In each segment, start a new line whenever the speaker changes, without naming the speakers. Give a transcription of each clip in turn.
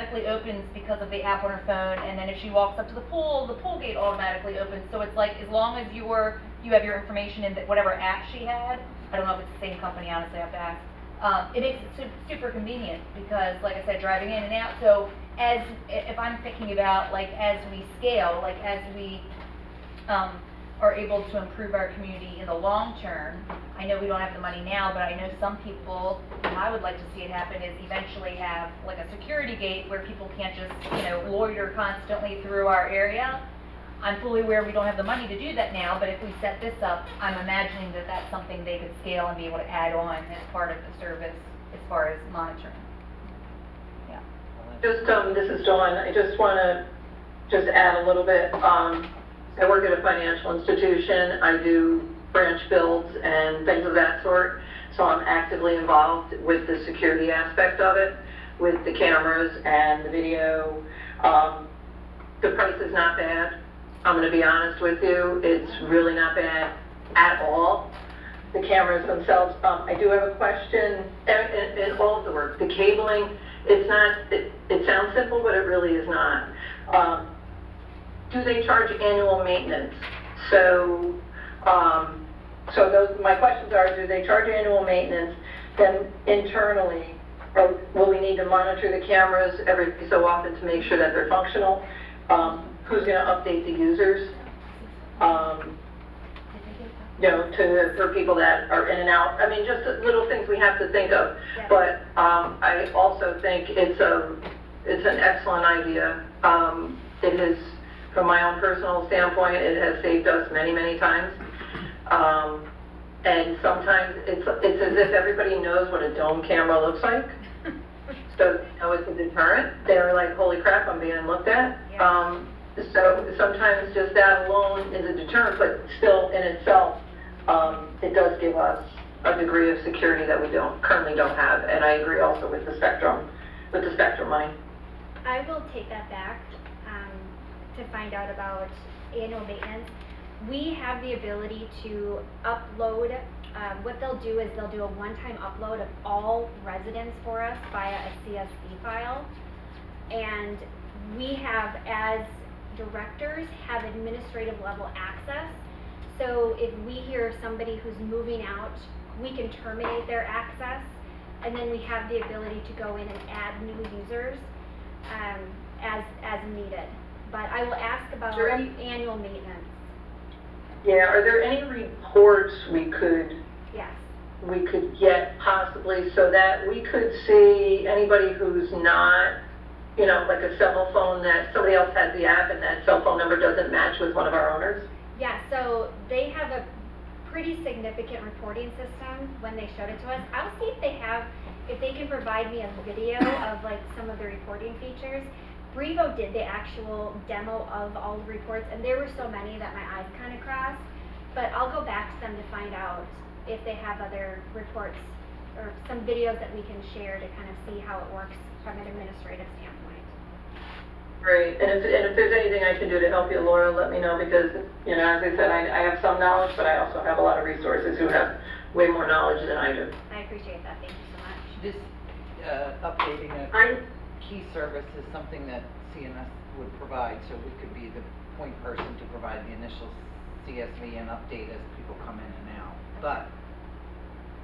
automatically opens because of the app on her phone, and then if she walks up to the pool gate automatically opens. So it's like, as long as you have your information in whatever app she had, I don't know if it's the same company, honestly, I have to ask. It makes it super convenient because, like I said, driving in and out. So if I'm thinking about, like, as we scale, like as we are able to improve our community in the long term, I know we don't have the money now, but I know some people, and I would like to see it happen, is eventually have like a security gate where people can't just, loiter constantly through our area. I'm fully aware we don't have the money to do that now, but if we set this up, I'm imagining that that's something they could scale and be able to add on as part of the service as far as monitoring. Yeah.
This is Dawn. I just want to just add a little bit. I work at a financial institution. I do branch builds and things of that sort. So I'm actively involved with the security aspect of it, with the cameras and the video. The price is not bad. I'm going to be honest with you. It's really not bad at all. The cameras themselves, I do have a question in all of the work. The cabling, it sounds simple, but it really is not. Do they charge annual maintenance? So my questions are, do they charge annual maintenance? Then internally, or will we need to monitor the cameras every so often to make sure that they're functional? Who's going to update the users? For people that are in and out. I mean, just little things we have to think of.
Yeah.
But I also think it's an excellent idea. It has, from my own personal standpoint, it has saved us many, many times. And sometimes it's as if everybody knows what a dome camera looks like. So it's a deterrent. They're like, holy crap, I'm being looked at.
Yeah.
So sometimes just that alone is a deterrent, but still in itself, it does give us a degree of security that we currently don't have. And I agree also with the spectrum money.
I will take that back to find out about annual maintenance. We have the ability to upload. What they'll do is they'll do a one-time upload of all residents for us via a CSV file, and we have, as directors, have administrative level access. So if we hear somebody who's moving out, we can terminate their access, and then we have the ability to go in and add new users as needed. But I will ask about annual maintenance.
Yeah, are there any reports we could
Yes.
get possibly, so that we could see anybody who's not, like a cell phone, that somebody else has the app and that cell phone number doesn't match with one of our owners?
Yeah, so they have a pretty significant reporting system when they showed it to us. I'll see if they can provide me a video of like some of the reporting features. Brevo did the actual demo of all the reports, and there were so many that my eyes kind of crossed. But I'll go back to them to find out if they have other reports or some videos that we can share to kind of see how it works from an administrative standpoint.
Great, and if there's anything I can do to help you, Laura, let me know, because, as I said, I have some knowledge, but I also have a lot of resources who have way more knowledge than I do.
I appreciate that, thank you so much.
This updating a key service is something that CNS would provide, so we could be the point person to provide the initial CSV and update as people come in and out. But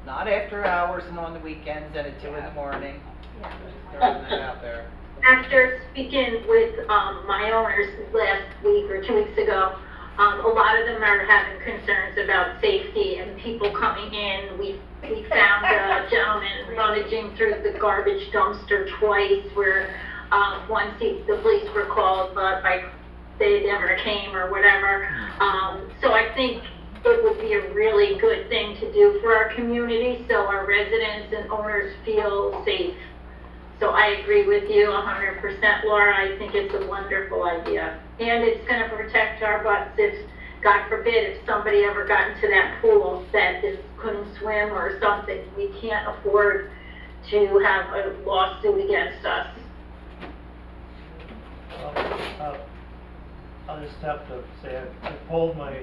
not after hours and on the weekends and at 2 in the morning.
Yeah.
Just throwing that out there.
After speaking with my owners last week or 2 weeks ago, a lot of them are having concerns about safety and people coming in. We found a gentleman rummaging through the garbage dumpster twice, where once the police were called, but they never came or whatever. So I think it would be a really good thing to do for our community, so our residents and owners feel safe. So I agree with you 100%, Laura. I think it's a wonderful idea. And it's going to protect our butts if, God forbid, if somebody ever got into that pool that couldn't swim or something. We can't afford to have a lawsuit against us.
I'll just have to say I pulled my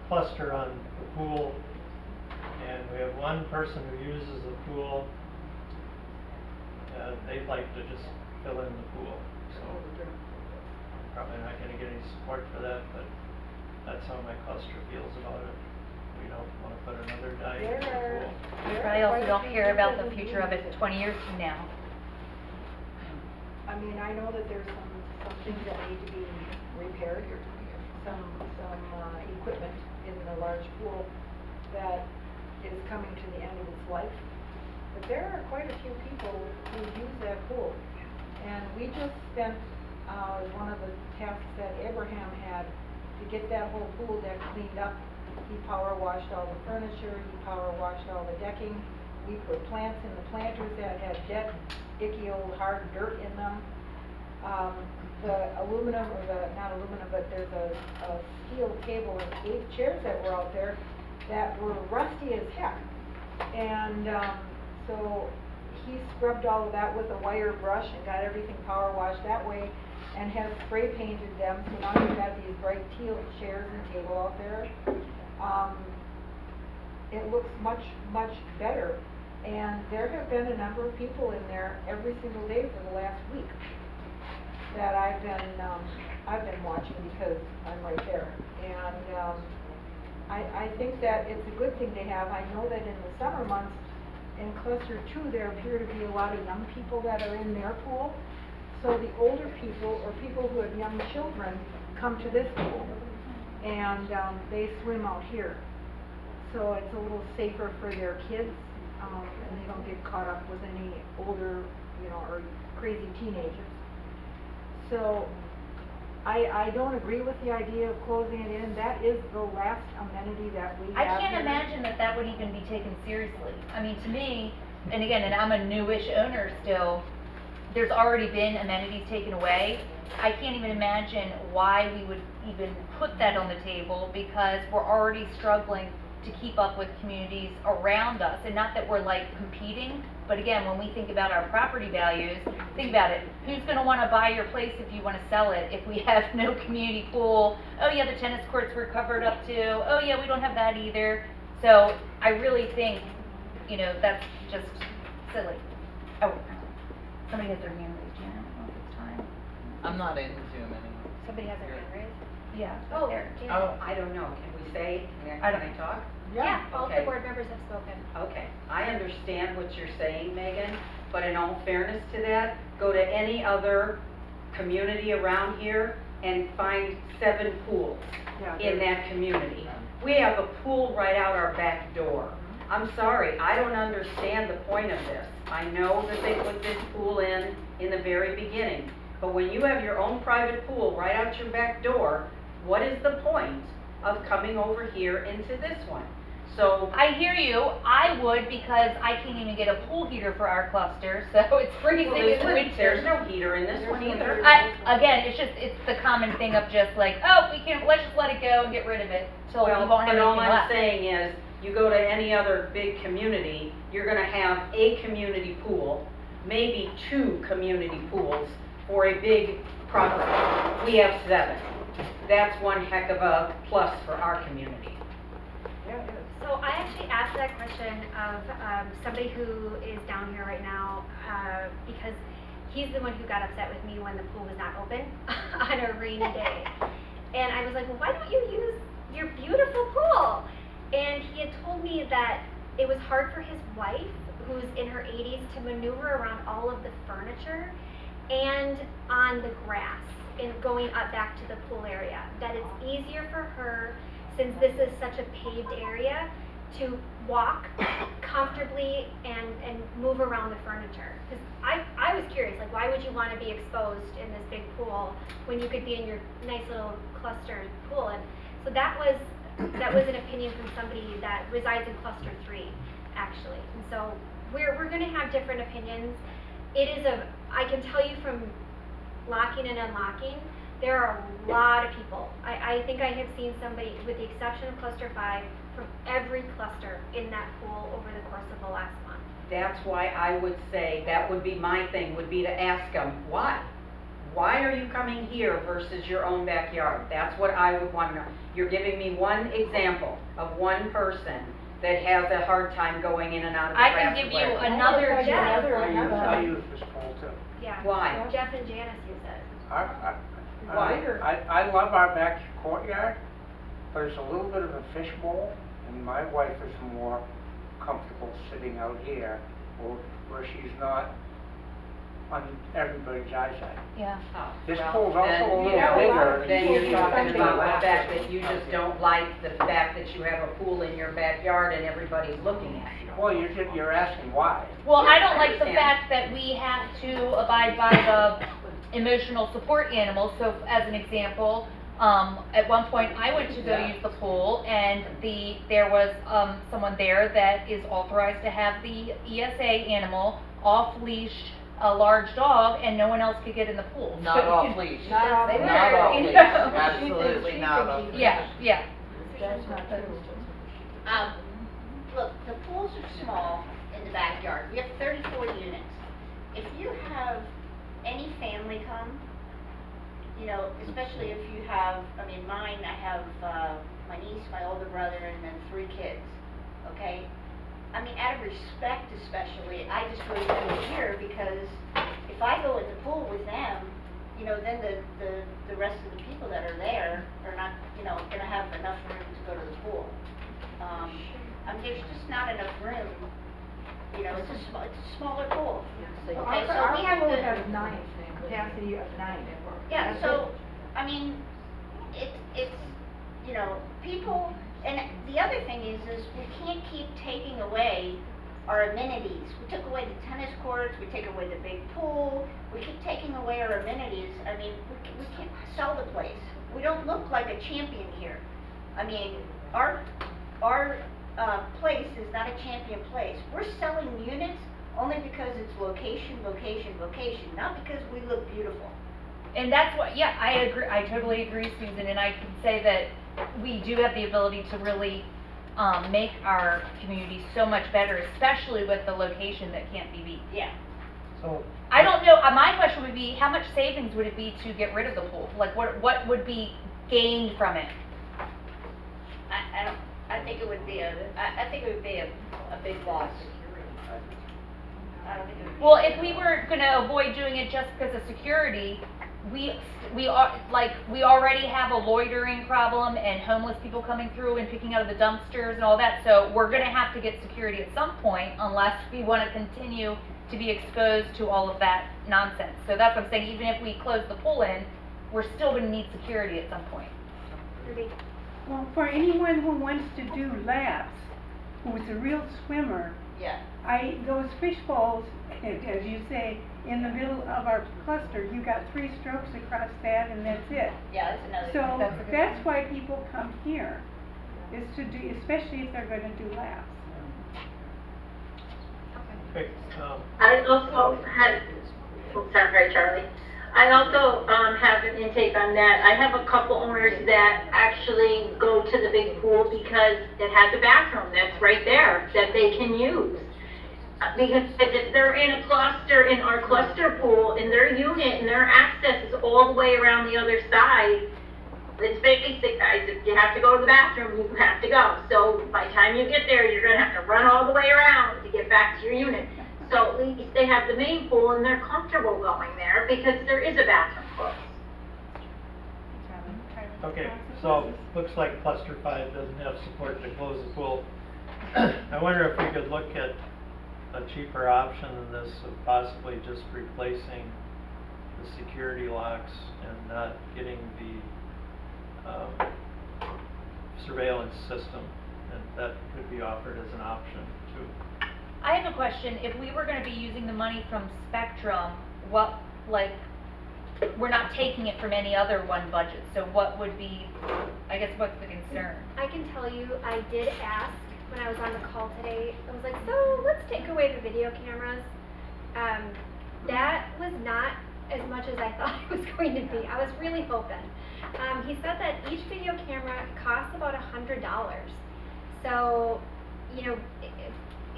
cluster on the pool, and we have one person who uses the pool. They'd like to just fill in the pool, so. I'm probably not gonna get any support for that, but that's how my cluster feels about it. We don't wanna put another dike in the pool.
You probably also don't care about the future of it 20 years from now.
I mean, I know that there's some things that need to be repaired, some equipment in the large pool that is coming to the end of its life. But there are quite a few people who use that pool. And we just spent, one of the tasks that Abraham had to get that whole pool deck cleaned up. He power washed all the furniture, he power washed all the decking. We put plants in the planters that had dead, icky old hard dirt in them. The aluminum, or not aluminum, but there's a steel table and 8 chairs that were out there that were rusty as heck. And, so he scrubbed all of that with a wire brush and got everything power washed that way and has spray painted them, so now you've got these bright teal chairs and table out there. It looks much, much better. And there have been a number of people in there every single day for the last week that I've been watching because I'm right there. And, I think that it's a good thing to have. I know that in the summer months, in cluster 2, there appear to be a lot of young people that are in their pool. So the older people, or people who have young children, come to this pool. And, they swim out here. So it's a little safer for their kids, and they don't get caught up with any older, or crazy teenagers. So, I don't agree with the idea of closing it in. That is the last amenity that we have
I can't
here.
imagine that would even be taken seriously. I mean, to me, and again, and I'm a newish owner still, there's already been amenities taken away. I can't even imagine why we would even put that on the table, because we're already struggling to keep up with communities around us. And not that we're like competing, but again, when we think about our property values, think about it. Who's gonna wanna buy your place if you wanna sell it if we have no community pool? Oh yeah, the tennis courts were covered up too. Oh yeah, we don't have that either. So I really think, that's just silly. Oh, somebody has their hand raised, Jan. I don't know if it's time.
I'm not in Zoom anymore.
Somebody has their hand raised?
Yeah,
Oh,
up there.
Janet.
Oh, I don't know, can we say, can I talk?
Yeah, all of the
Okay.
board members have spoken.
Okay, I understand what you're saying, Megan, but in all fairness to that, go to any other community around here and find 7 pools in that community. We have a pool right out our back door. I'm sorry, I don't understand the point of this. I know that they put this pool in the very beginning, but when you have your own private pool right out your back door, what is the point of coming over here into this one? So,
I hear you. I would, because I can't even get a pool heater for our cluster, so it's freezing
well,
in the winter.
there's no heater in this one either.
Again, it's the common thing of just like, oh, let's just let it go and get rid of it till we
Well,
won't have
but all
anything
I'm
left.
saying is, you go to any other big community, you're gonna have a community pool, maybe 2 community pools for a big property. We have 7. That's one heck of a plus for our community.
Yeah, it is.
So I actually asked that question of somebody who is down here right now, because he's the one who got upset with me when the pool was not open on a rainy day. And I was like, well, why don't you use your beautiful pool? And he had told me that it was hard for his wife, who's in her 80s, to maneuver around all of the furniture and on the grass and going up back to the pool area. That it's easier for her, since this is such a paved area, to walk comfortably and move around the furniture. Because I was curious, like, why would you want to be exposed in this big pool when you could be in your nice little clustered pool? And so that was an opinion from somebody that resides in cluster 3, actually. And so we're going to have different opinions. I can tell you from locking and unlocking, there are a lot of people. I think I have seen somebody, with the exception of cluster 5, from every cluster in that pool over the course of the last month.
That's why I would say, that would be my thing, would be to ask them, why? Why are you coming here versus your own backyard? That's what I would want to know. You're giving me one example of one person that has a hard time going in and out of the
I
grass.
can give
or
you
whatever.
another
Yeah.
example.
I use this pool too.
Yeah.
Why?
Jeff and Janice use it.
Why?
I love our back courtyard, but it's a little bit of a fishbowl, and my wife is more comfortable sitting out here, where she's not on everybody's eyesight.
Yeah.
Oh,
This
well,
pool's also
then,
a little
you know,
bigger.
Then you're talking about the
Laughter.
fact that you just don't like the fact that you have a pool in your backyard and everybody's looking at you.
Well, you're asking why.
Well,
Yeah,
I don't
I
like the
understand.
fact that we have to abide by the emotional support animals. So as an example, at one point I went to go use the pool and there was someone there that is authorized to have the ESA animal off leash, a large dog, and no one else could get in the pool.
Not
So,
off leash.
Not off
They
leash.
Not
were,
off
you
leash,
know.
absolutely not off leash.
Yeah.
That's not true.
Look, the pools are small in the backyard. We have 34 units. If you have any family come, you know, especially if you have, I mean, mine, I have, my niece, my older brother, and then 3 kids, okay? I mean, out of respect especially, I just go through it here because if I go in the pool with them, you know, then the rest of the people that are there are not, you know, gonna have enough room to go to the pool. There's just not enough room, you know, it's a smaller pool. Okay, so we have
Our pool
to.
has 9, capacity of 9.
Yeah,
That's
so, I mean, it's, you know, people, and the other thing is we can't keep taking away our amenities. We took away the tennis courts, we take away the big pool, we keep taking away our amenities. I mean, we can't sell the place. We don't look like a champion here. I mean, our place is not a champion place. We're selling units only because it's location, location, location, not because we look beautiful.
And that's what, yeah, I agree, I totally agree, Susan, and I can say that we do have the ability to really make our community so much better, especially with the location that can't be beat.
Yeah.
So,
I don't know, my question would be, how much savings would it be to get rid of the pool? Like, what would be gained from it?
I think it would be a big loss. I don't think it would be.
Well, if we were gonna avoid doing it just because of security, we already have a loitering problem and homeless people coming through and picking out of the dumpsters and all that, so we're gonna have to get security at some point unless we wanna continue to be exposed to all of that nonsense. So that's what I'm saying, even if we close the pool in, we're still gonna need security at some point.
Ruby?
Well, for anyone who wants to do laps, who's a real swimmer,
Yeah.
those fish bowls, as you say, in the middle of our cluster, you got 3 strokes across that and that's it.
Yeah, that's another.
So
That's a good
that's
point.
why people come here, is to do, especially if they're gonna do laps.
okay,
I also had, sorry, Charlie. I also have an intake on that. I have a couple owners that actually go to the big pool because it has a bathroom that's right there that they can use. Because if they're in a cluster, in our cluster pool, in their unit, and their access is all the way around the other side, it's basic, guys. If you have to go to the bathroom, you have to go. So by the time you get there, you're gonna have to run all the way around to get back to your unit. So at least they have the main pool and they're comfortable going there because there is a bathroom close.
okay, so, looks like cluster 5 doesn't have support to close the pool. I wonder if we could look at a cheaper option than this, of possibly just replacing the security locks and not getting the surveillance system, and that could be offered as an option too.
I have a question, if we were gonna be using the money from Spectrum, we're not taking it from any other one budget, so what would be, I guess, what's the concern?
I can tell you, I did ask when I was on the call today, I was like, so let's take away the video cameras. That was not as much as I thought it was going to be. I was really hoping. He said that each video camera costs about $100. So, you know,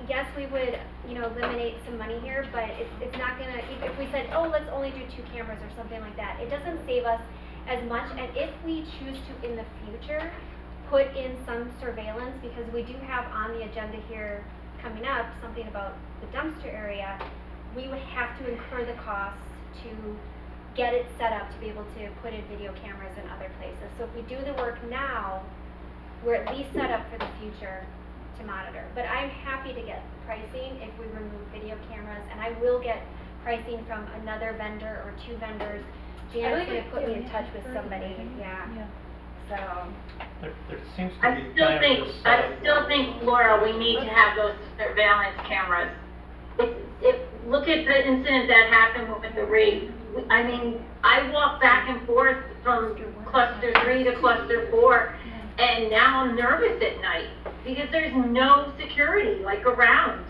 yes, we would, you know, eliminate some money here, but it's not gonna, if we said, oh, let's only do 2 cameras or something like that, it doesn't save us as much. And if we choose to, in the future, put in some surveillance, because we do have on the agenda here coming up something about the dumpster area, we would have to incur the cost to get it set up to be able to put in video cameras in other places. So if we do the work now, we're at least set up for the future to monitor. But I'm happy to get pricing if we remove video cameras, and I will get pricing from another vendor or 2 vendors. Jan's gonna put me in touch with somebody, yeah. So,
There seems to
I
be
still
kind of
think,
this
I
setup
still
where-
think, Laura, we need to have those surveillance cameras. Look at the incident that happened with the rape. I mean, I walk back and forth from cluster 3 to cluster 4, and now I'm nervous at night because there's no security, like, around.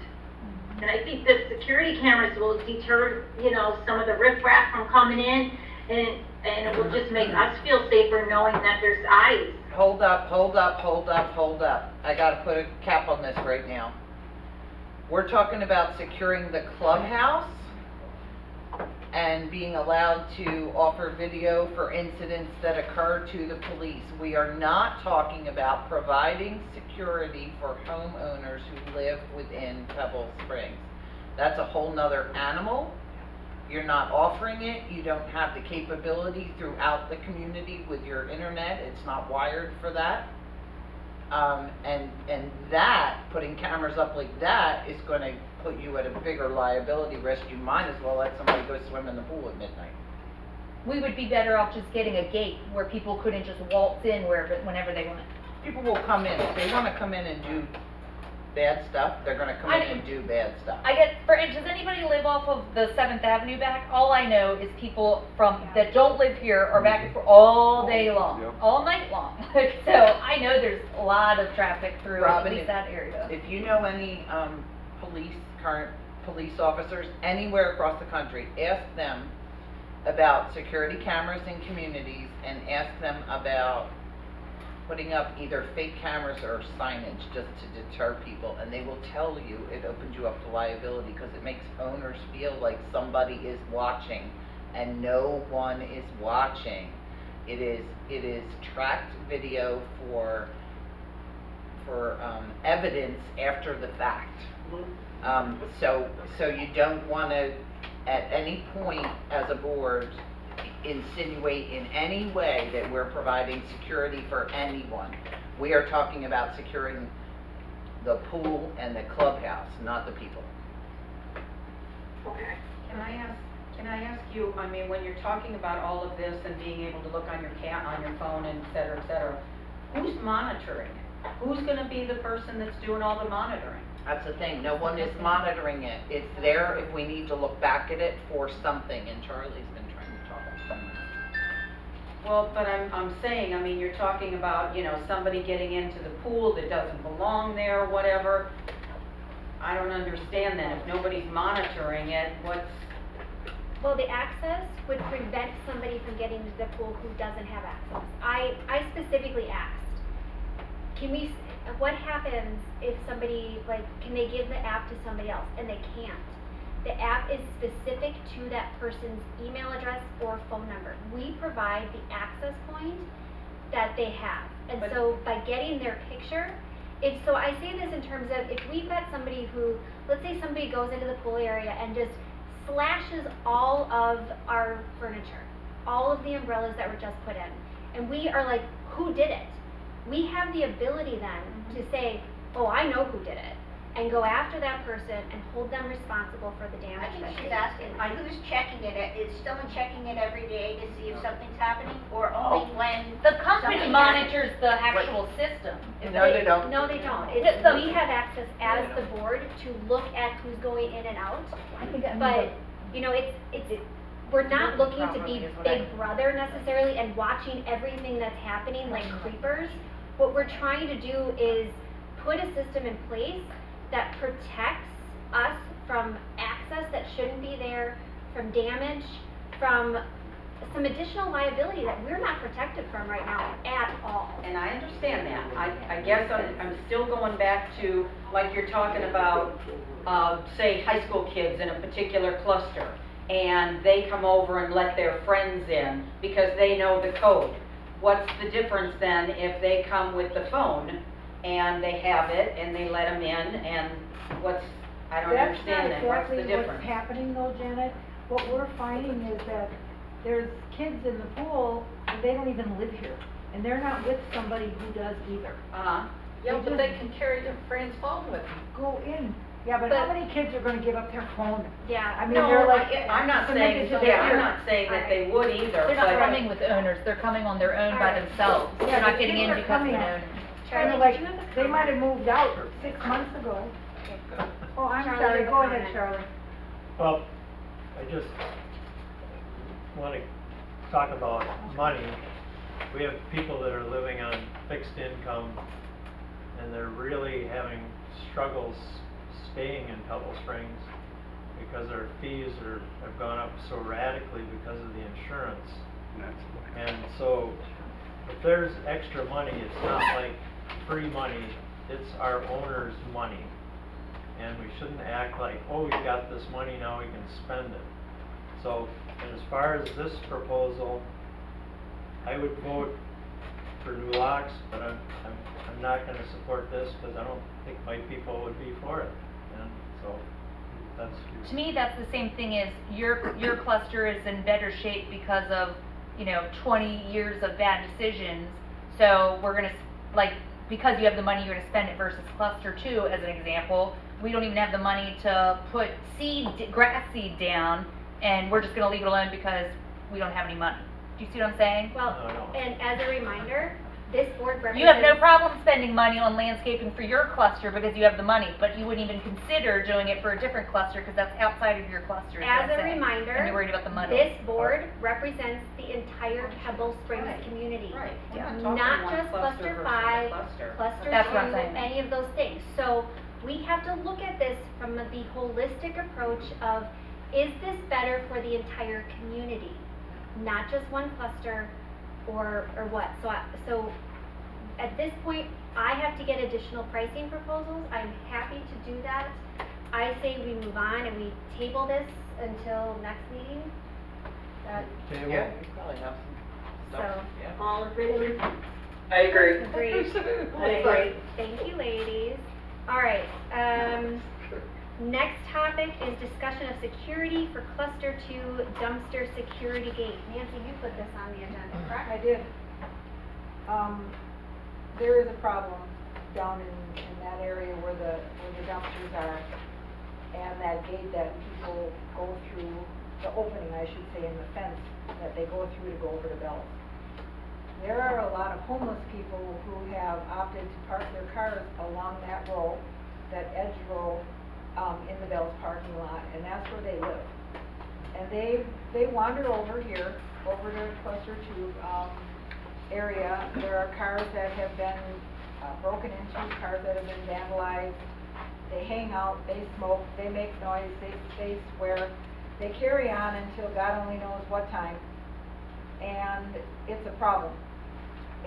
And I think the security cameras will deter, you know, some of the riffraff from coming in, and it will just make us feel safer knowing that there's eyes.
Hold up. I gotta put a cap on this right now. We're talking about securing the clubhouse and being allowed to offer video for incidents that occur to the police. We are not talking about providing security for homeowners who live within Pebble Springs. That's a whole nother animal. You're not offering it. You don't have the capability throughout the community with your internet. It's not wired for that. And that, putting cameras up like that is gonna put you at a bigger liability risk. You might as well let somebody go swim in the pool at midnight.
We would be better off just getting a gate where people couldn't just waltz in whenever they want.
People will come in, if they wanna come in and do bad stuff, they're gonna come in and do bad stuff.
I get, does anybody live off of the 7th Avenue back? All I know is people that don't live here are back and forth all day long,
Yep.
all night long. So I know there's a lot of traffic through at
Robin,
least that area.
If you know any, current police officers anywhere across the country, ask them about security cameras in communities and ask them about putting up either fake cameras or signage just to deter people, and they will tell you it opens you up to liability because it makes owners feel like somebody is watching, and no one is watching. It is tracked video for evidence after the fact. So you don't want to, at any point as a board, insinuate in any way that we're providing security for anyone. We are talking about securing the pool and the clubhouse, not the people.
Okay.
Can I ask you, I mean, when you're talking about all of this and being able to look on your on your phone and et cetera, who's monitoring it? Who's gonna be the person that's doing all the monitoring?
That's the thing, no one is monitoring it. It's there if we need to look back at it for something, and Charlie's been trying to talk about something.
Well, but I'm saying, I mean, you're talking about, you know, somebody getting into the pool that doesn't belong there, whatever. I don't understand that. If nobody's monitoring it,
well, the access would prevent somebody from getting to the pool who doesn't have access. I specifically asked, what happens if somebody, like, can they give the app to somebody else? And they can't. The app is specific to that person's email address or phone number. We provide the access point that they have. And so by getting their picture, so I say this in terms of, if we've got somebody who, let's say somebody goes into the pool area and just slashes all of our furniture, all of the umbrellas that were just put in, and we are like, who did it? We have the ability then to say, oh, I know who did it, and go after that person and hold them responsible for the
I
damage
think
that
she's
they
asking,
did.
who's checking it? Is someone checking it every day to see if something's happening, or only when?
The company
something
monitors the actual system.
No, they don't.
No, they don't. We have access as the board to look at who's going in and out, but, you know, we're not looking to be Big Brother necessarily and watching everything that's happening like creepers. What we're trying to do is put a system in place that protects us from access that shouldn't be there, from damage, from some additional liability that we're not protected from right now at all.
and I understand that. I guess I'm still going back to, like you're talking about, say, high school kids in a particular cluster, and they come over and let their friends in because they know the code. What's the difference then if they come with the phone and they have it and they let them in, and I don't understand
That's
that,
not
what's the
exactly what's
difference?
happening though, Janet. What we're finding is that there's kids in the pool, and they don't even live here, and they're not with somebody who does either.
Uh-huh.
Yeah, but they can
carry their friend's phone with them.
Go in. Yeah, but how many kids are gonna give up their phone?
Yeah.
I mean,
No,
they're like.
I'm not
cemented
saying,
to
yeah,
their
I'm
ear.
not saying that they would either,
They're not
but.
coming with owners, they're coming on their own by
Alright.
themselves.
Yeah,
They're not
the
getting
kids
in
are
because of
coming
an
out.
owner.
Kinda
Charlie,
like,
did you have a
they might have
comment?
moved out 6 months ago. Oh, I'm
Charlie,
sorry,
you have a
go ahead,
comment.
Charlie.
Well, I just wanna talk about money. We have people that are living on fixed income, and they're really having struggles staying in Pebble Springs because their fees have gone up so radically because of the insurance. And so, if there's extra money, it's not like free money, it's our owner's money. And we shouldn't act like, oh, we got this money, now we can spend it. So, and as far as this proposal, I would vote for new locks, but I'm not gonna support this, because I don't think my people would be for it. And so, that's.
To me, that's the same thing as your cluster is in better shape because of, 20 years of bad decisions. So we're gonna, like, because you have the money, you're gonna spend it versus cluster 2, as an example. We don't even have the money to put grass seed down, and we're just gonna leave it alone because we don't have any money. Do you see what I'm saying?
Well,
No, I don't.
and as a reminder, this board represents.
You have no problem spending money on landscaping for your cluster because you have the money, but you wouldn't even consider doing it for a different cluster because that's outside of your cluster. is what
As
I'm
a
saying.
reminder,
And you're worried about the money.
this board represents the entire Pebble Springs
Right.
community.
Right, we're
Yeah.
not talking
Not
one
just
cluster
cluster
versus a
5,
cluster.
cluster
That's
2,
what I'm saying.
any of those things. So we have to look at this from the holistic approach of, is this better for the entire community? Not just one cluster or what. So at this point, I have to get additional pricing proposals. I'm happy to do that. I say we move on and we table this until next meeting.
Table.
Yeah, we probably have some stuff,
So-
yeah.
All in favor?
I agree.
Agreed.
I agree.
Thank you, ladies. All right, next topic is discussion of security for cluster 2 dumpster security gate. Nancy, you put this on the agenda, correct?
I did. There is a problem down in that area where the dumpsters are, and that gate that people go through, the opening, I should say, in the fence, that they go through to go over to Bell's. There are a lot of homeless people who have opted to park their cars along that row, that edge row, in the Bell's parking lot, and that's where they live. And they wander over here, over to cluster 2, area. There are cars that have been broken into, cars that have been vandalized. They hang out, they smoke, they make noise, they swear. They carry on until God only knows what time. And it's a problem.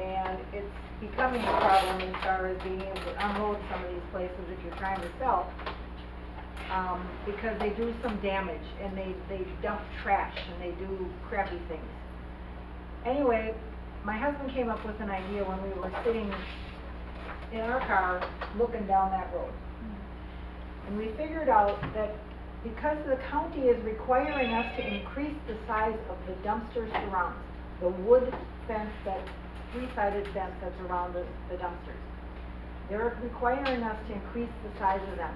And it's becoming a problem as far as being able to unload some of these places if you're trying to sell. Because they do some damage, and they dump trash, and they do crappy things. Anyway, my husband came up with an idea when we were sitting in our car looking down that road. And we figured out that because the county is requiring us to increase the size of the dumpster surrounds, the wood fence, that 3-sided fence that's around the dumpsters, they're requiring us to increase the size of them.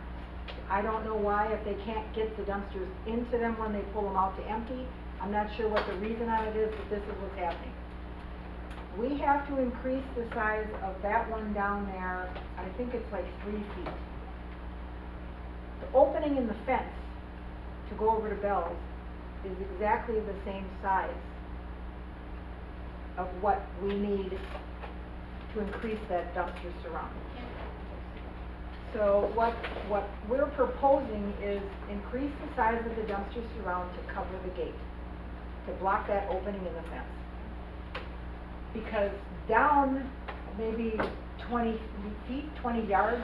I don't know why, if they can't get the dumpsters into them when they pull them out to empty. I'm not sure what the reason on it is, but this is what's happening. We have to increase the size of that one down there, I think it's like 3 feet. The opening in the fence to go over to Bell's is exactly the same size of what we need to increase that dumpster surround. So what we're proposing is increase the size of the dumpster surround to cover the gate, to block that opening in the fence. Because down maybe 20 feet, 20 yards,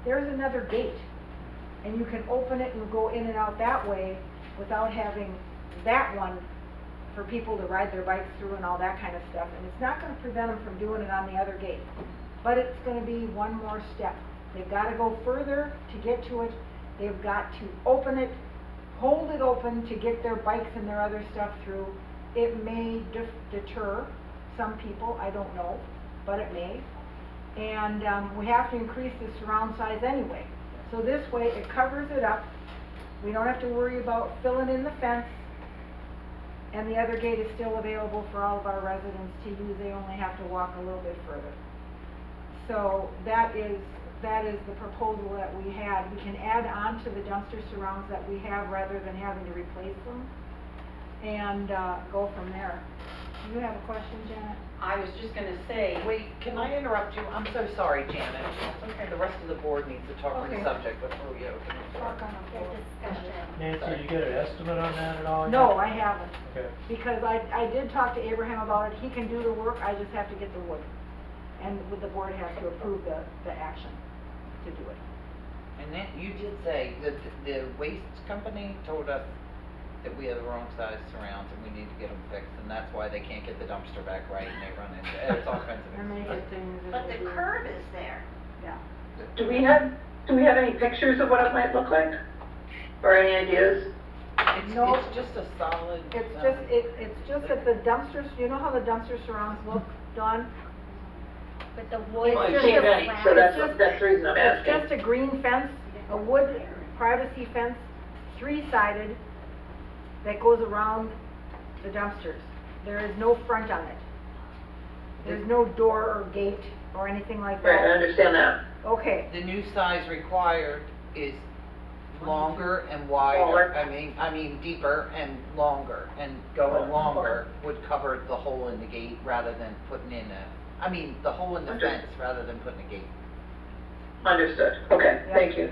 there's another gate. And you can open it and go in and out that way without having that one for people to ride their bikes through and all that kind of stuff. And it's not gonna prevent them from doing it on the other gate. But it's gonna be one more step. They've gotta go further to get to it. they've got to open it, hold it open to get their bikes and their other stuff through. It may deter some people, I don't know, but it may. And, we have to increase the surround size anyway. So this way, it covers it up. We don't have to worry about filling in the fence. And the other gate is still available for all of our residents to use. They only have to walk a little bit further. So that is the proposal that we had. We can add on to the dumpster surrounds that we have rather than having to replace them and go from there. Do you have a question, Janet?
I was just gonna say,
Wait, can I interrupt you? I'm so sorry, Janet.
Okay.
The rest of the board needs to talk on the
Okay.
subject before we open the floor.
Talk on the floor.
Discussion.
Nancy, you get an estimate on that at all?
No,
yet?
I haven't,
Okay.
because I did talk to Abraham about it. He can do the work, I just have to get the wood. And the board has to approve the action to do it.
And then you did say that the waste company told us that we have the wrong size surrounds and we need to get them fixed, and that's why they can't get the dumpster back right and they run into, it's all kinds of
And they get things.
But the curb is there.
Yeah.
Do we have any pictures of what it might look like? Or any ideas?
No.
It's just a solid.
It's just that the dumpsters, you know how the dumpster surrounds look, Dawn?
With the wood.
Well, I
just
can't
a
imagine,
flat-
so
it's just-
that's the reason I'm
It's
asking.
just a green fence, a wood privacy fence, 3-sided, that goes around the dumpsters. There is no front on it. There's no door or gate or anything like
Right, I
that.
understand that.
Okay,
The new size required is longer and wider.
Taller.
I mean deeper and longer, and going longer would cover the hole in the gate rather than putting in the hole in the fence rather than putting a gate.
Understood. Okay,
Yeah.
thank you.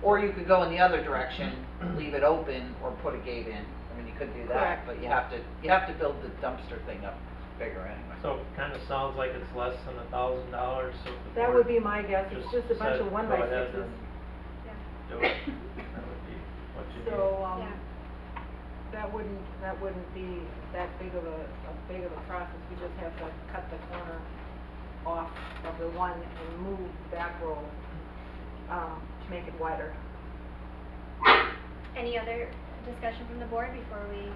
Or you could go in the other direction, leave it open, or put a gate in. I mean, you could do that,
Correct.
but you have to build the dumpster thing up bigger anyway.
So it kinda sounds like it's less than $1,000, so if the
that
board
would be my guess. It's just a bunch
said,
of 1x6s.
Go ahead and do it. That would be what you do.
So,
Yeah.
that wouldn't be that big of a process. We just have to cut the corner off of the one and move the back row, to make it wider.
Any other discussion from the board before we?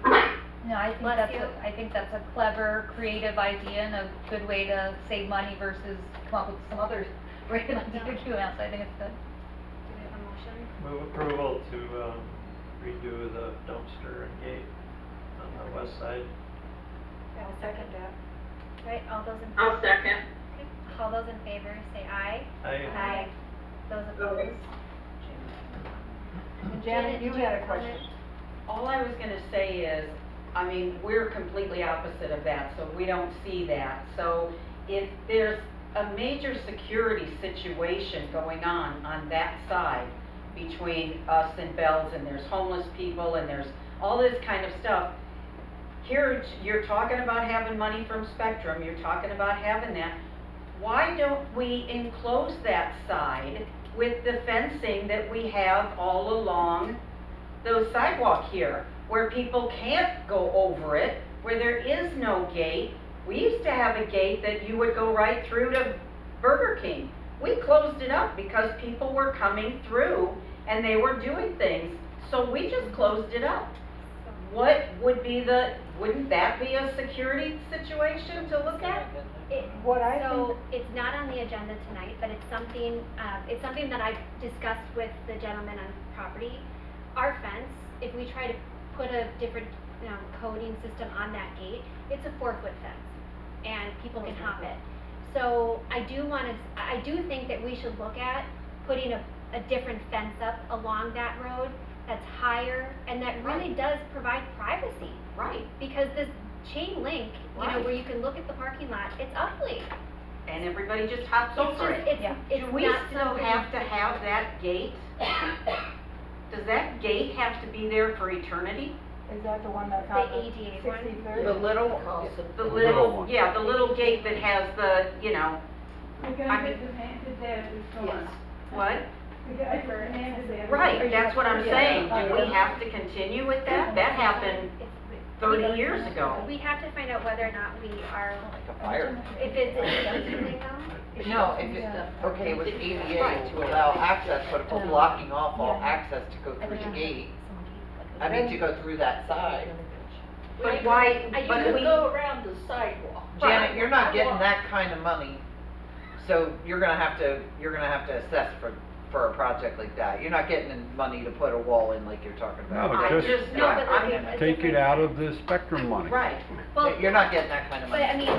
No, I think
Bless you.
I think that's a clever, creative idea and a good way to save money versus come up with some other random idea to do else. I think it's good.
Do we have a motion?
Move approval to redo the dumpster and gate on the west side.
I'll second that.
Right, all those in.
I'll second.
Okay, all those in favor, say aye.
Aye.
Those opposed?
And Janet, you
did
had a
have
question.
comment?
all I was gonna say is, I mean, we're completely opposite of that, so we don't see that. So if there's a major security situation going on that side between us and Bell's, and there's homeless people and there's all this kind of stuff, here you're talking about having money from Spectrum, you're talking about having that. Why don't we enclose that side with the fencing that we have all along the sidewalk here, where people can't go over it, where there is no gate? We used to have a gate that you would go right through to Burger King. We closed it up because people were coming through and they were doing things, so we just closed it up. What would be wouldn't that be a security situation to look at?
What I
So, it's not on the agenda tonight, but it's something that I've discussed with the gentleman on property. Our fence, if we try to put a different, coding system on that gate, it's a 4-foot fence, and people can hop it. So, I do think that we should look at putting a different fence up along that road that's higher, and that really does provide privacy.
Right.
Because this chain link,
Right.
where you can look at the parking lot, it's ugly.
And everybody just hops
It's
over
just,
it.
it's
Do we
not
still
something-
have to have that gate? Does that gate have to be there for eternity?
Is that the one that's
The
on the
ADA one?
63rd?
The little,
The
Little
little,
one.
yeah, the little gate that has the,
The
I
guy
mean-
that demanded that is gone.
what?
The guy that demanded that.
Right, that's what I'm
Yeah.
saying. Do we have to continue with that? That happened 30 years ago.
We have to find out whether or not we are,
Like a fire.
if it's an exemption thing though.
No, if it, okay, it was ADA to allow access, but if we're blocking off all access to go through the gate, I mean, to go through that side.
But why,
I
but
do
we,
around the sidewalk.
Janet, you're not getting that kind of money, so you're gonna have to assess for a project like that. You're not getting money to put a wall in like you're talking about.
No,
I
just
just,
No, but
I'm,
like,
take it out of the spectrum money.
right.
Well,
You're not getting that kind of
but
money.
I mean,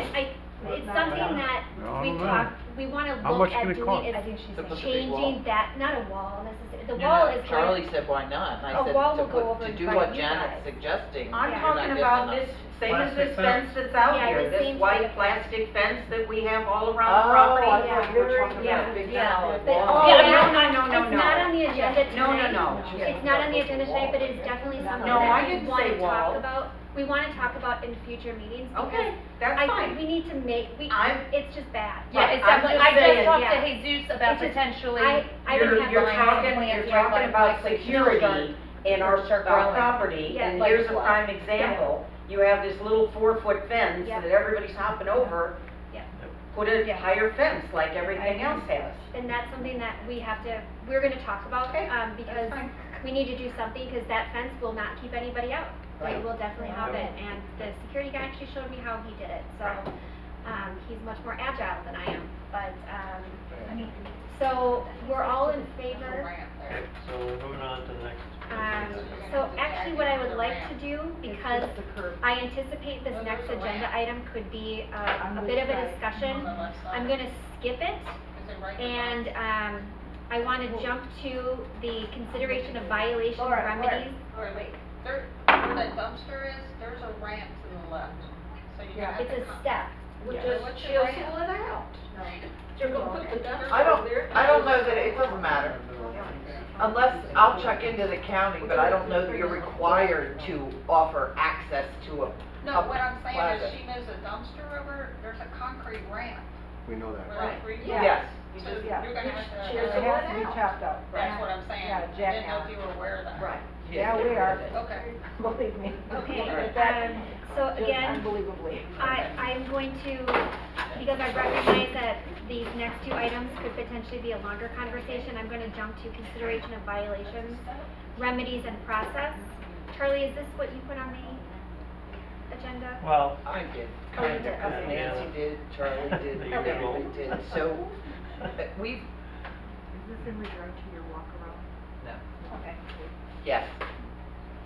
it's something that
I
we
don't know.
talk, we wanna
How
look
much
at
can it cost?
doing,
I think she's
is
To put the big wall?
changing that, not a wall necessarily, the
Yeah,
wall is
Charlie
going,
said, why not? And I
A
said,
wall
to
will go
put,
over
to
in
do
front
what
of you
Janet's
guys.
suggesting,
I'm
you're not
talking
getting
about
enough.
this, same as this
Plastic
fence that's out
Yeah,
here,
the
this
same
white
type of
plastic fence that we have all around
Oh,
the property.
I thought you were talking
Yeah,
about a big
yeah.
solid
But-
wall.
Yeah,
yeah,
no.
It's not on the agenda tonight.
No.
It's not on the agenda tonight, but it's definitely something
No, I
that we
didn't
wanna
say
talk
wall.
about. We wanna talk about in future meetings because
Okay, that's
I think
fine.
we need to make, it's just bad.
Yeah, it's
I'm
definitely,
just
I just
saying,
talked
yeah.
to Jesus about
It's just-
potentially.
I didn't have
You're
the
talking,
plans
you're
right,
talking
like
about
start-
security in our
start growing.
property,
Yeah.
and
Like
here's a
what?
prime example. You have this little 4-foot fence
Yeah.
that everybody's hopping over.
Yeah.
Put a
Yeah.
higher fence like everything else has.
And that's something that we have to, we're gonna talk about,
Okay,
because
fine.
we need to do something, cause that fence will not keep anybody out.
Right.
It will definitely have it, and the security guy actually showed me how he did it, so, he's much more agile than I am, but, so, we're all in favor.
Okay, so we're moving on to the next.
So actually what I would like to do, because I anticipate this next agenda item could be a bit of a discussion, I'm gonna skip it. And, I wanna jump to the consideration of violation remedies.
Wait, there, where that dumpster is, there's a ramp to the left, so you have to
It's a
come.
step.
Well,
Yeah.
just
Chisel
chisel
it out.
You're gonna put the dumpster
I
over there.
don't know that, it doesn't matter. Unless, I'll check into the county, but I don't know that you're required to offer access to a
No, what I'm saying
plaza.
is she moves a dumpster over, there's a concrete ramp.
We know that.
Where you-
Yes.
So you're
Yeah.
gonna have to.
It has to be chopped up.
That's what I'm saying.
Yeah,
I didn't know
jackhammer.
if you were aware of that.
Right.
Yeah, we are,
Okay.
believe me.
Okay, so
Just
again,
unbelievably.
I'm going to, because I recognize that these next two items could potentially be a longer conversation, I'm gonna jump to consideration of violations, remedies and process. Charlie, is this what you put on the agenda?
Well,
I did,
Oh,
kind
you
of,
did,
because
okay.
Nancy did, Charlie did,
The usual.
everybody did, so, we've,
Is this in regard to your walk around?
no,
Okay.
yes,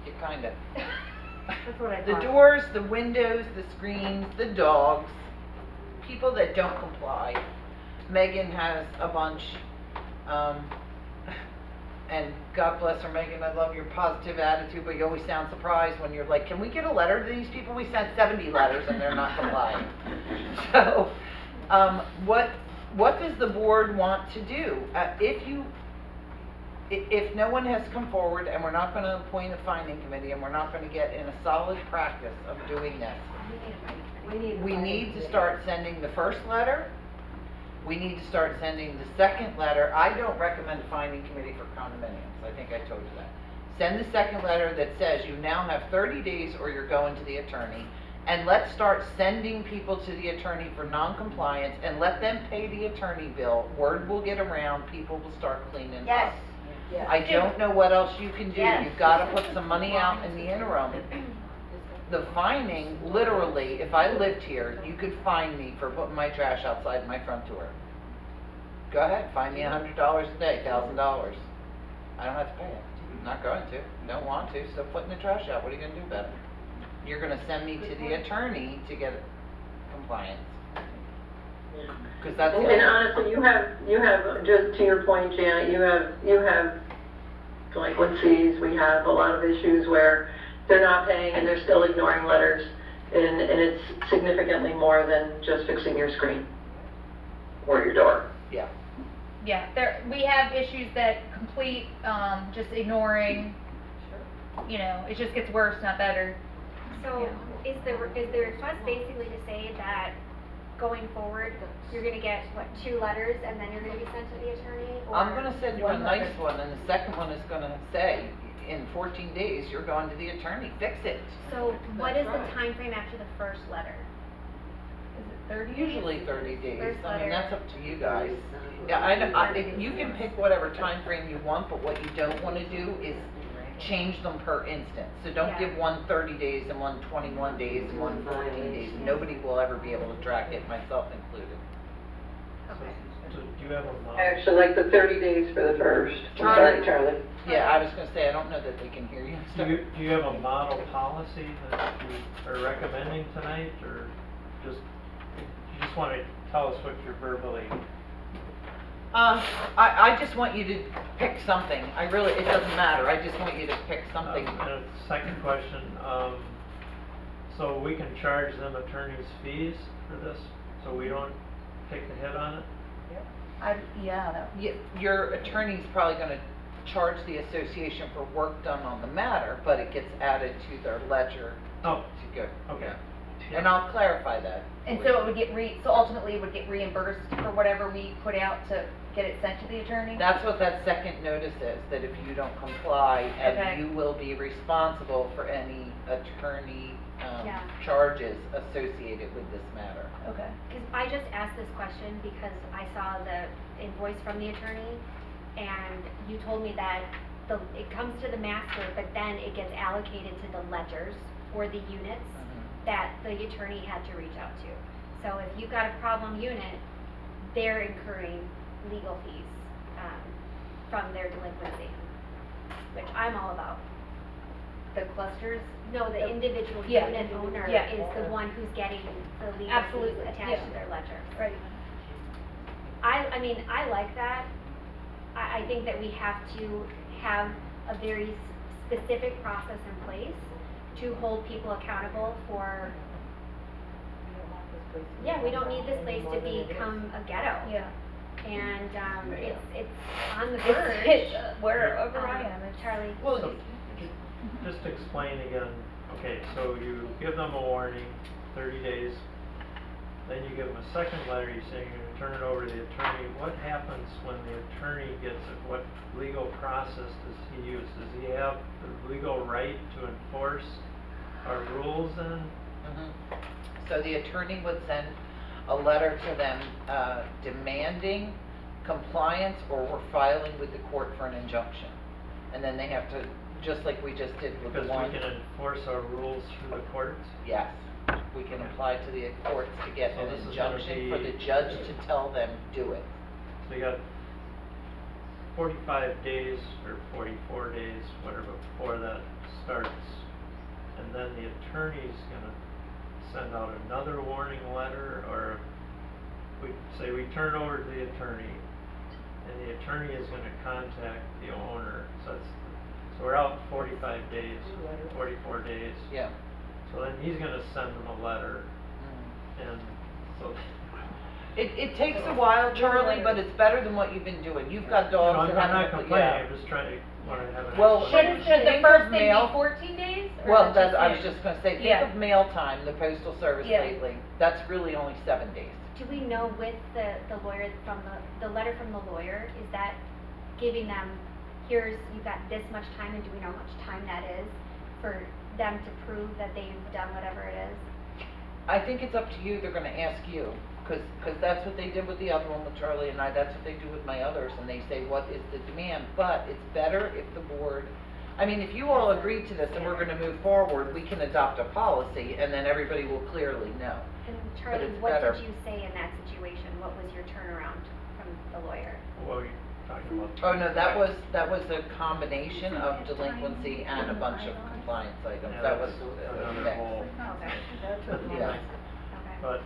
you kind of.
That's what I
The
thought.
doors, the windows, the screens, the dogs, people that don't comply. Megan has a bunch, and God bless her, Megan, I love your positive attitude, but you always sound surprised when you're like, can we get a letter to these people? We sent 70 letters and they're not complying. So, what does the board want to do? If no one has come forward and we're not gonna appoint a finding committee and we're not gonna get in a solid practice of doing this, we need to start sending the first letter. We need to start sending the second letter. I don't recommend a finding committee for condominiums. I think I told you that. Send the second letter that says you now have 30 days or you're going to the attorney. And let's start sending people to the attorney for non-compliance and let them pay the attorney bill. Word will get around, people will start cleaning up.
Yes.
I don't know what else you can do.
Yes.
You've gotta put some money out in the interim. The fining, literally, if I lived here, you could fine me for putting my trash outside my front door. Go ahead, fine me $100 a day, $1,000. I don't have to pay it. I'm not going to, don't want to, still putting the trash out, what are you gonna do about it? You're gonna send me to the attorney to get compliance. Cause that's
And
it.
honestly, you have, just to your point, Janet, you have delinquencies, we have a lot of issues where they're not paying and they're still ignoring letters, and it's significantly more than just fixing your screen or your door.
Yeah.
Yeah, we have issues that complete, just ignoring, you know, it just gets worse, not better.
So is the request basically to say that going forward, you're gonna get, 2 letters and then you're gonna be sent to the attorney?
I'm
or
gonna send you a
one
nice
letter?
one, and the second one is gonna say, in 14 days, you're going to the attorney, fix it.
So what is
That's
the
right.
time frame after the first letter?
Is it 30 days?
Usually 30 days,
First
I mean,
letter.
that's up to you guys. Yeah, you can pick whatever time frame you want, but what you don't wanna do is change them per instance. So don't
Yeah.
give one 30 days and one 21 days and one 14 days. Nobody will ever be able to track it, myself included.
Okay.
So do you have a model?
I actually like the 30 days for the first. I'm sorry, Charlie.
Yeah, I was gonna say, I don't know that they can hear you.
Do you have a model policy that you are recommending tonight, or just, you just wanna tell us what you're verbally?
I just want you to pick something. I really, it doesn't matter. I just want you to pick something.
And a second question, so we can charge them attorney's fees for this, so we don't take the hit on it?
Your attorney's probably gonna charge the association for work done on the matter, but it gets added to their ledger
Oh,
to go.
okay.
Yeah. And I'll clarify that.
And so it would get so ultimately it would get reimbursed for whatever we put out to get it sent to the attorney?
That's what that second notice is, that if you don't comply,
Okay.
and you will be responsible for any attorney,
Yeah.
charges associated with this matter.
Okay.
Because I just asked this question because I saw the invoice from the attorney, and you told me that it comes to the master, but then it gets allocated to the ledgers or the units that the attorney had to reach out to. So if you've got a problem unit, they're incurring legal fees from their delinquency, which I'm all about.
The clusters?
No, the individual
Yeah.
unit owner
Yeah.
is the one who's getting the legal fees
Absolutely,
attached
yeah.
to their ledger.
Right.
I mean, I like that. I think that we have to have a very specific process in place to hold people accountable for, yeah, we don't need this place to become a ghetto.
Yeah.
And, it's on the
It's,
verge.
wherever I am, it's
Charlie.
Well,
So, just explain again, okay, so you give them a warning, 30 days, then you give them a second letter, you say you're gonna turn it over to the attorney. What happens when the attorney gets it? What legal process does he use? Does he have the legal right to enforce our rules then?
So the attorney would send a letter to them, demanding compliance, or we're filing with the court for an injunction. And then they have to, just like we just did with the
Because
one.
we can enforce our rules through the courts?
Yes, we can apply to the courts to get
So
an
this is gonna
injunction for
be-
the judge to tell them, do it.
So you got 45 days or 44 days, whatever, before that starts. And then the attorney's gonna send out another warning letter, or we say we turn over to the attorney, and the attorney is gonna contact the owner. So we're out 45 days, 44 days.
Yeah.
So then he's gonna send them a letter, and so.
It takes a while, Charlie, but it's better than what you've been doing. You've got
No,
dogs
I'm
that
I'm
haven't.
not complaining, I'm just trying to, wanna have an.
Well,
explanation.
Should the
Think
first
of
thing
mail-
be 14 days? Or
Well,
is it
that's,
just
I was
you?
just gonna say, think
Yeah.
of mail time, the postal service
Yeah.
lately. That's really only 7 days.
Do we know with the lawyer from the letter from the lawyer, is that giving them, you've got this much time, and do we know how much time that is for them to prove that they've done whatever it is?
I think it's up to you, they're gonna ask you, cause that's what they did with the other one with Charlie and I, that's what they do with my others, and they say, what is the demand? But it's better if the board, I mean, if you all agree to this and we're gonna move forward, we can adopt a policy, and then everybody will clearly know.
And Charlie,
it's
what
better.
did you say in that situation? What was your turnaround from the lawyer?
What are you talking about?
Oh, no, that was a combination of delinquency and a bunch of compliance items,
Yeah,
that was
that's
a
another
mix.
whole.
Okay.
Yeah.
Okay.
But,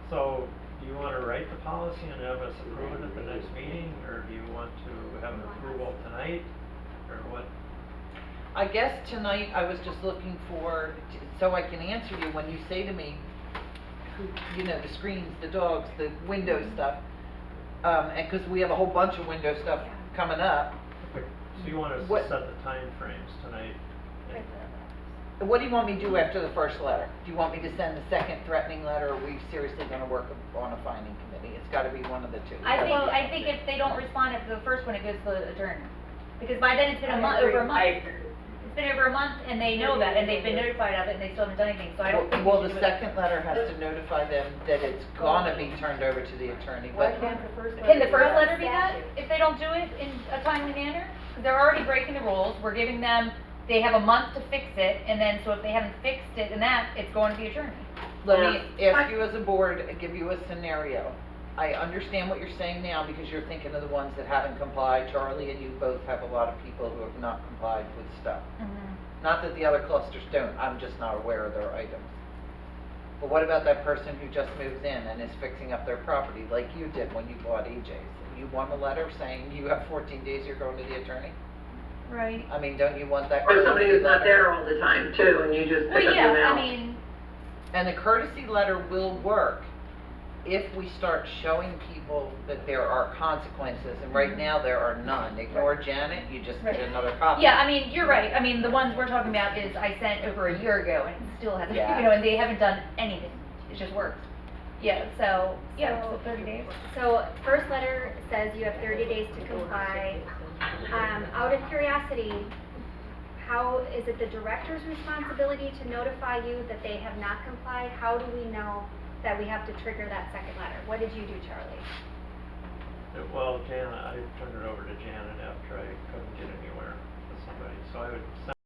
so, do you wanna write the policy and have us approve it at the next meeting, or do you want to have an approval tonight, or what?
I guess tonight I was just looking for, so I can answer you when you say to me, you know, the screens, the dogs, the window stuff, and 'cause we have a whole bunch of window stuff coming up.
So you want us to
What-
set the time frames tonight?
What do you want me to do after the first letter? Do you want me to send the second threatening letter, or are we seriously gonna work on a finding committee? It's gotta be one of the two.
I think if they don't respond after the first one, it goes to the attorney. Because by then it's been a month,
I agree.
over a month.
I agree.
It's been over a month and they know that and they've been notified of it and they still haven't done anything, so I don't think we
Well,
should
the
do it.
second letter has to notify them that it's gonna be turned over to the attorney,
Why
but
can't the first letter?
Can the
be
first
that?
letter be that, if they don't do it in a timely manner? Because they're already breaking the rules, we're giving them, they have a month to fix it, and then, so if they haven't fixed it and that, it's going to the attorney.
let me ask you as a board, give you a scenario. I understand what you're saying now because you're thinking of the ones that haven't complied. Charlie and you both have a lot of people who have not complied with stuff. Not that the other clusters don't, I'm just not aware of their items. But what about that person who just moves in and is fixing up their property, like you did when you bought AJ's? You want a letter saying you have 14 days, you're going to the attorney?
Right.
I mean, don't you want that
Or somebody
courtesy
who's not
letter?
there all the time too, and you just
Well,
pick up
yeah,
the mail.
I mean,
And the courtesy letter will work if we start showing people that there are consequences, and right now there are none. Ignore Janet, you just get another copy.
yeah, I mean, you're right, I mean, the ones we're talking about is I sent over a year ago and it still hasn't,
Yeah.
you know, and they haven't done anything, it just works. Yeah, so, yeah, so 30 days.
So first letter says you have 30 days to comply. Out of curiosity, how, is it the director's responsibility to notify you that they have not complied? How do we know that we have to trigger that second letter? What did you do, Charlie?
Well, Janet, I turned it over to Janet after I couldn't get anywhere with somebody, so I would send